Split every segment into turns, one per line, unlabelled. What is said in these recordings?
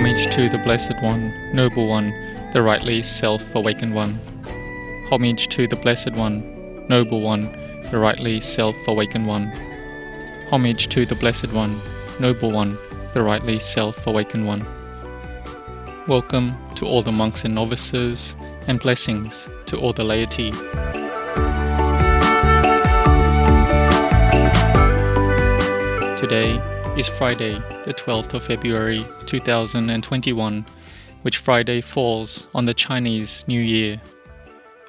Homage to the Blessed One, Noble One, the rightly Self-Awakened One. Homage to the Blessed One, Noble One, the rightly Self-Awakened One. Homage to the Blessed One, Noble One, the rightly Self-Awakened One. Welcome to all the monks and novices, and blessings to all the laity. Today is Friday, the 12th of February 2021, which Friday falls on the Chinese New Year,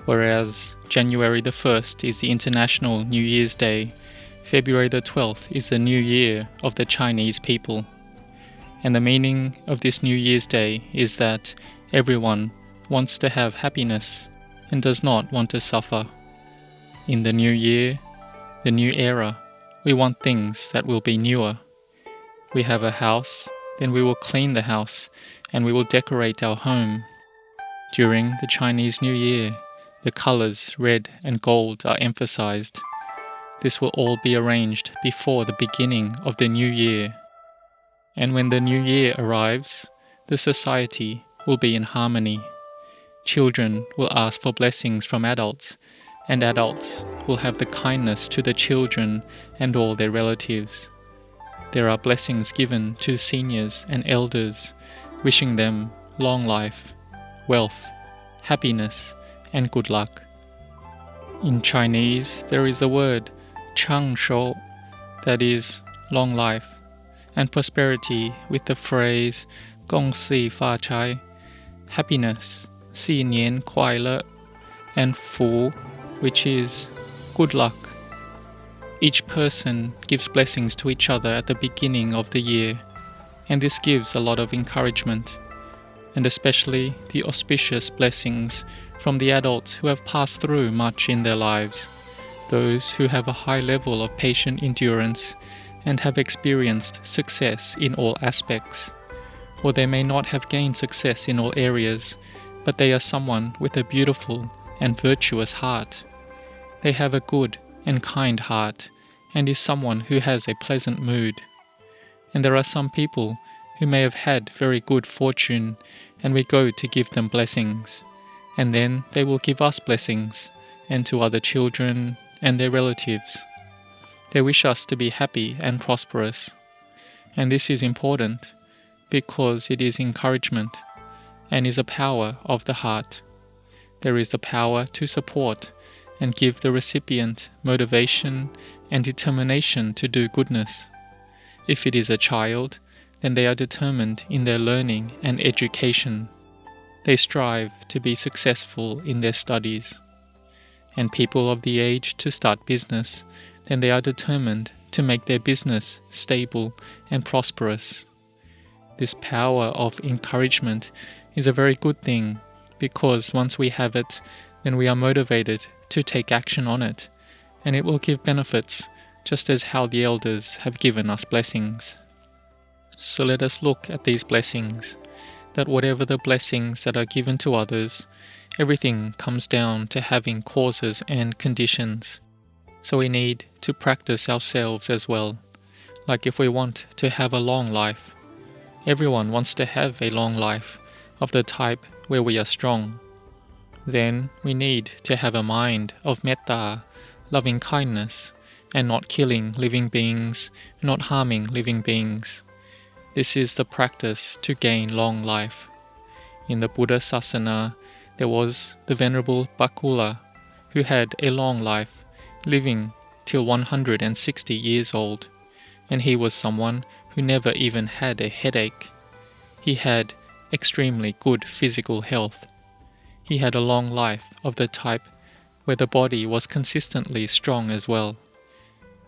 whereas January the 1st is the International New Year's Day. February the 12th is the New Year of the Chinese people. And the meaning of this New Year's Day is that everyone wants to have happiness and does not want to suffer. In the new year, the new era, we want things that will be newer. We have a house, then we will clean the house and we will decorate our home. During the Chinese New Year, the colors red and gold are emphasized. This will all be arranged before the beginning of the new year. And when the new year arrives, the society will be in harmony. Children will ask for blessings from adults, and adults will have the kindness to the children and all their relatives. There are blessings given to seniors and elders, wishing them long life, wealth, happiness, and good luck. In Chinese, there is the word chang shou, that is, long life, and prosperity with the phrase gong si fa chai, happiness, xi nian kuai le, and fu, which is good luck. Each person gives blessings to each other at the beginning of the year, and this gives a lot of encouragement, and especially the auspicious blessings from the adults who have passed through much in their lives, those who have a high level of patient endurance and have experienced success in all aspects. Or they may not have gained success in all areas, but they are someone with a beautiful and virtuous heart. They have a good and kind heart, and is someone who has a pleasant mood. And there are some people who may have had very good fortune, and we go to give them blessings, and then they will give us blessings, and to other children and their relatives. They wish us to be happy and prosperous. And this is important because it is encouragement and is a power of the heart. There is the power to support and give the recipient motivation and determination to do goodness. If it is a child, then they are determined in their learning and education. They strive to be successful in their studies. And people of the age to start business, then they are determined to make their business stable and prosperous. This power of encouragement is a very good thing, because once we have it, then we are motivated to take action on it, and it will give benefits, just as how the elders have given us blessings. So let us look at these blessings, that whatever the blessings that are given to others, everything comes down to having causes and conditions. So we need to practice ourselves as well. Like if we want to have a long life, everyone wants to have a long life of the type where we are strong. Then we need to have a mind of metta, loving kindness, and not killing living beings, not harming living beings. This is the practice to gain long life. In the Buddha Sasana, there was the Venerable Bakula, who had a long life, living till 160 years old, and he was someone who never even had a headache. He had extremely good physical health. He had a long life of the type where the body was consistently strong as well.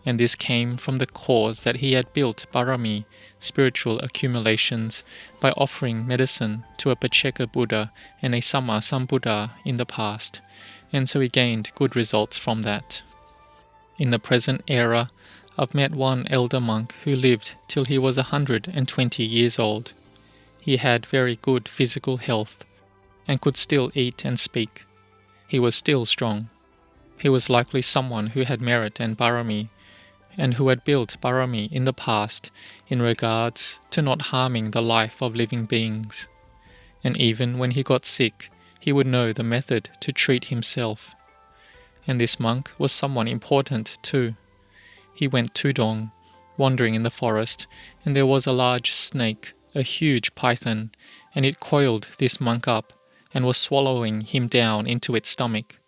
And this came from the cause that he had built Barami, spiritual accumulations, by offering medicine to a Pacceka Buddha and a Sama Sambuddha in the past, and so he gained good results from that. In the present era, I've met one elder monk who lived till he was 120 years old. He had very good physical health, and could still eat and speak. He was still strong. He was likely someone who had merit and barami, and who had built parami in the past in regards to not harming the life of living beings. And even when he got sick, he would know the method to treat himself. And this monk was someone important too. He went tudong, wandering in the forest, and there was a large snake, a huge python, and it coiled this monk up and was swallowing him down into its stomach.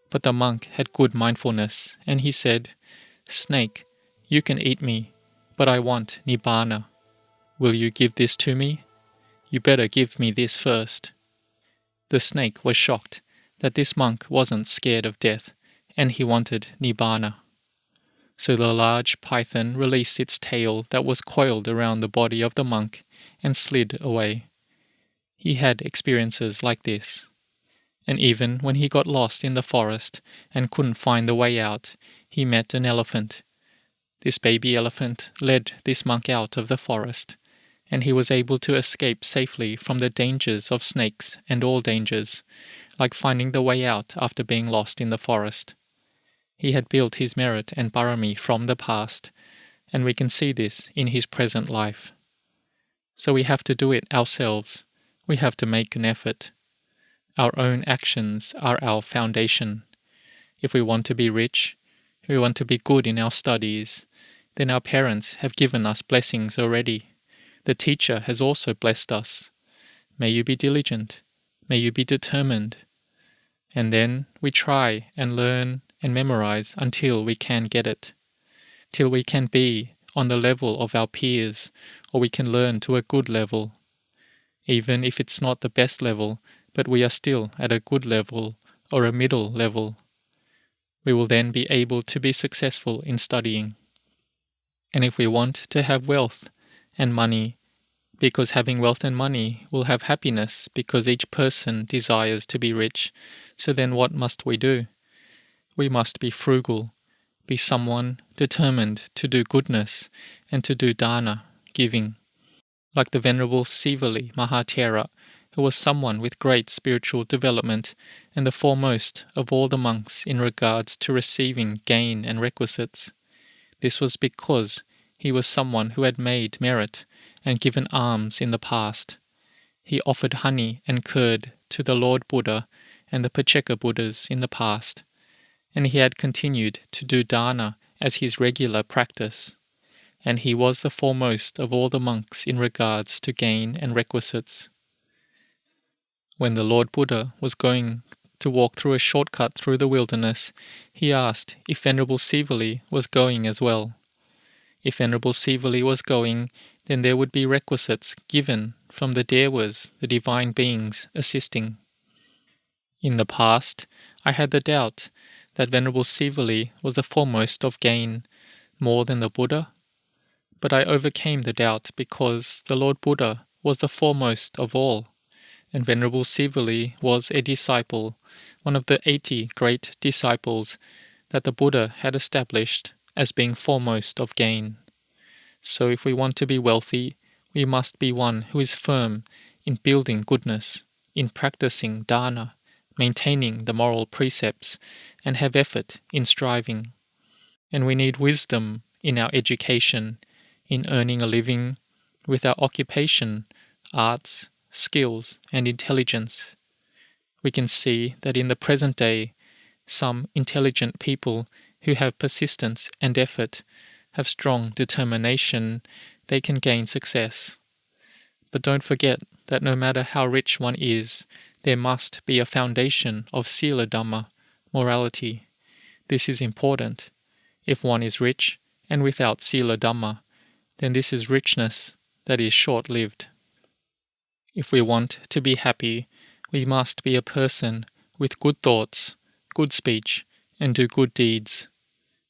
But the monk had good mindfulness, and he said, "Snake, you can eat me, but I want nibbana. Will you give this to me? You better give me this first." The snake was shocked that this monk wasn't scared of death, and he wanted nibbana. So the large python released its tail that was coiled around the body of the monk and slid away. He had experiences like this. And even when he got lost in the forest and couldn't find the way out, he met an elephant. This baby elephant led this monk out of the forest, and he was able to escape safely from the dangers of snakes and all dangers, like finding the way out after being lost in the forest. He had built his merit and parami from the past, and we can see this in his present life. So we have to do it ourselves. We have to make an effort. Our own actions are our foundation. If we want to be rich, if we want to be good in our studies, then our parents have given us blessings already. The teacher has also blessed us. May you be diligent. May you be determined. And then we try and learn and memorize until we can get it, till we can be on the level of our peers, or we can learn to a good level. Even if it's not the best level, but we are still at a good level or a middle level, we will then be able to be successful in studying. And if we want to have wealth and money, because having wealth and money will have happiness, because each person desires to be rich, so then what must we do? We must be frugal, be someone determined to do goodness and to do dana, giving. Like the Venerable Sivali Mahathera, who was someone with great spiritual development and the foremost of all the monks in regards to receiving gain and requisites. This was because he was someone who had made merit and given alms in the past. He offered honey and curd to the Lord Buddha and the Pacceka Buddhas in the past, and he had continued to do dana as his regular practice. And he was the foremost of all the monks in regards to gain and requisites. When the Lord Buddha was going to walk through a shortcut through the wilderness, he asked if Venerable Sivali was going as well. If Venerable Sivali was going, then there would be requisites given from the Devas, the divine beings, assisting. In the past, I had the doubt that Venerable Sivali was the foremost of gain, more than the Buddha. But I overcame the doubt because the Lord Buddha was the foremost of all, and Venerable Sivali was a disciple, one of the 80 great disciples that the Buddha had established as being foremost of gain. So if we want to be wealthy, we must be one who is firm in building goodness, in practicing dana, maintaining the moral precepts, and have effort in striving. And we need wisdom in our education, in earning a living, with our occupation, arts, skills, and intelligence. We can see that in the present day, some intelligent people who have persistence and effort, have strong determination, they can gain success. But don't forget that no matter how rich one is, there must be a foundation of sila Dhamma, morality. This is important. If one is rich and without sila Dhamma, then this is richness that is short-lived. If we want to be happy, we must be a person with good thoughts, good speech, and do good deeds.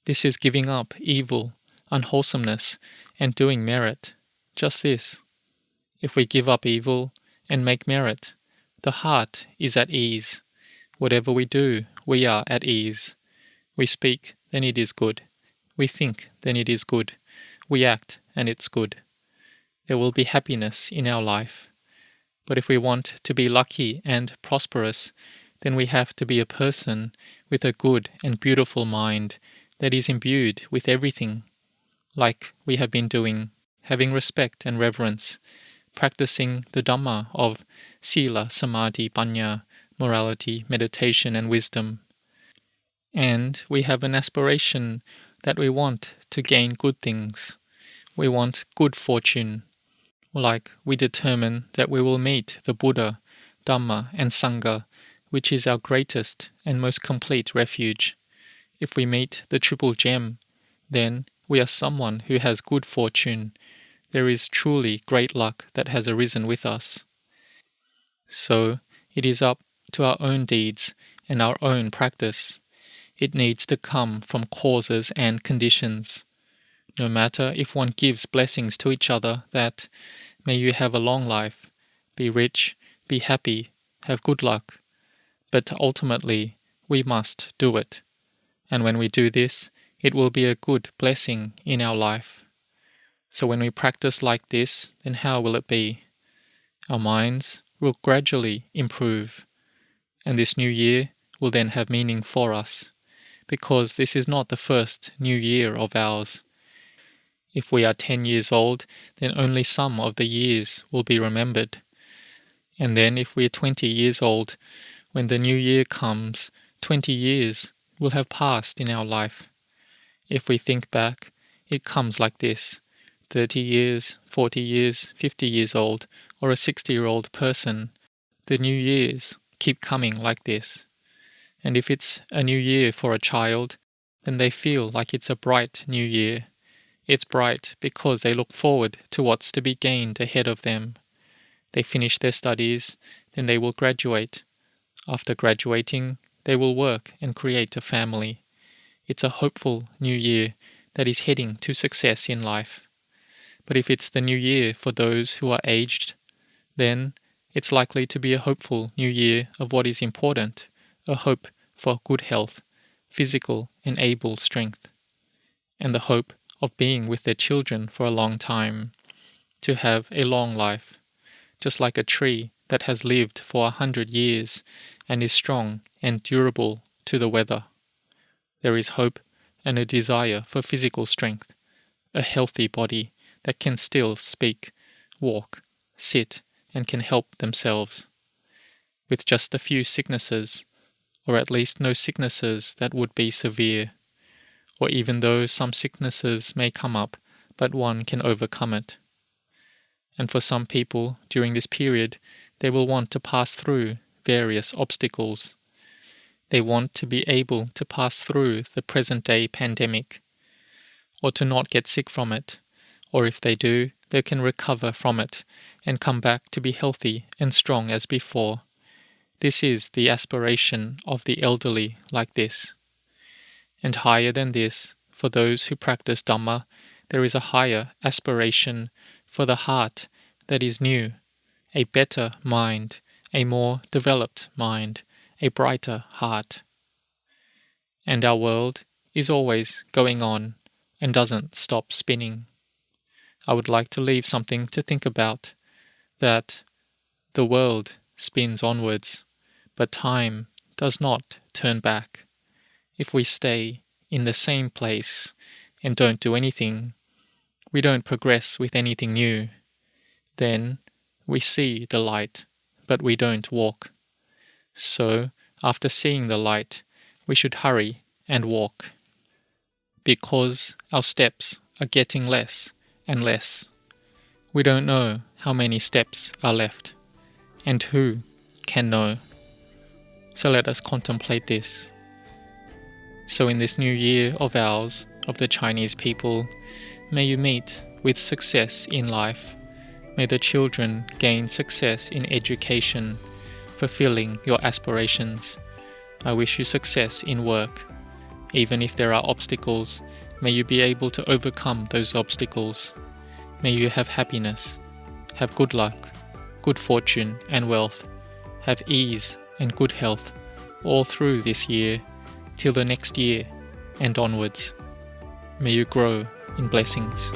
This is giving up evil, unwholesomeness, and doing merit. Just this. If we give up evil and make merit, the heart is at ease. Whatever we do, we are at ease. We speak, then it is good. We think, then it is good. We act, and it's good. There will be happiness in our life. But if we want to be lucky and prosperous, then we have to be a person with a good and beautiful mind that is imbued with everything, like we have been doing, having respect and reverence, practicing the Dhamma of Sila, Samadhi, Panya, morality, meditation and wisdom. And we have an aspiration that we want to gain good things. We want good fortune. Like we determine that we will meet the Buddha, Dhamma and Sangha, which is our greatest and most complete refuge. If we meet the Triple Gem, then we are someone who has good fortune. There is truly great luck that has arisen with us. So it is up to our own deeds and our own practice. It needs to come from causes and conditions. No matter if one gives blessings to each other that, may you have a long life, be rich, be happy, have good luck. But ultimately, we must do it. And when we do this, it will be a good blessing in our life. So when we practice like this, then how will it be? Our minds will gradually improve. And this new year will then have meaning for us, because this is not the first new year of ours. If we are 10 years old, then only some of the years will be remembered. And then if we are 20 years old, when the new year comes, 20 years will have passed in our life. If we think back, it comes like this: 30 years, 40 years, 50 years old, or a 60-year-old person. The new years keep coming like this. And if it's a new year for a child, then they feel like it's a bright new year. It's bright because they look forward to what's to be gained ahead of them. They finish their studies, then they will graduate. After graduating, they will work and create a family. It's a hopeful new year that is heading to success in life. But if it's the new year for those who are aged, then it's likely to be a hopeful new year of what is important, a hope for good health, physical and able strength, and the hope of being with their children for a long time, to have a long life, just like a tree that has lived for 100 years and is strong and durable to the weather. There is hope and a desire for physical strength, a healthy body that can still speak, walk, sit, and can help themselves. With just a few sicknesses, or at least no sicknesses that would be severe, or even though some sicknesses may come up, but one can overcome it. And for some people during this period, they will want to pass through various obstacles. They want to be able to pass through the present-day pandemic, or to not get sick from it, or if they do, they can recover from it and come back to be healthy and strong as before. This is the aspiration of the elderly like this. And higher than this, for those who practice Dhamma, there is a higher aspiration for the heart that is new, a better mind, a more developed mind, a brighter heart. And our world is always going on and doesn't stop spinning. I would like to leave something to think about, that the world spins onwards, but time does not turn back. If we stay in the same place and don't do anything, we don't progress with anything new. Then we see the light, but we don't walk. So, after seeing the light, we should hurry and walk, because our steps are getting less and less. We don't know how many steps are left, and who can know? So let us contemplate this. So in this new year of ours, of the Chinese people, may you meet with success in life. May the children gain success in education, fulfilling your aspirations. I wish you success in work. Even if there are obstacles, may you be able to overcome those obstacles. May you have happiness, have good luck, good fortune and wealth, have ease and good health all through this year till the next year and onwards. May you grow in blessings.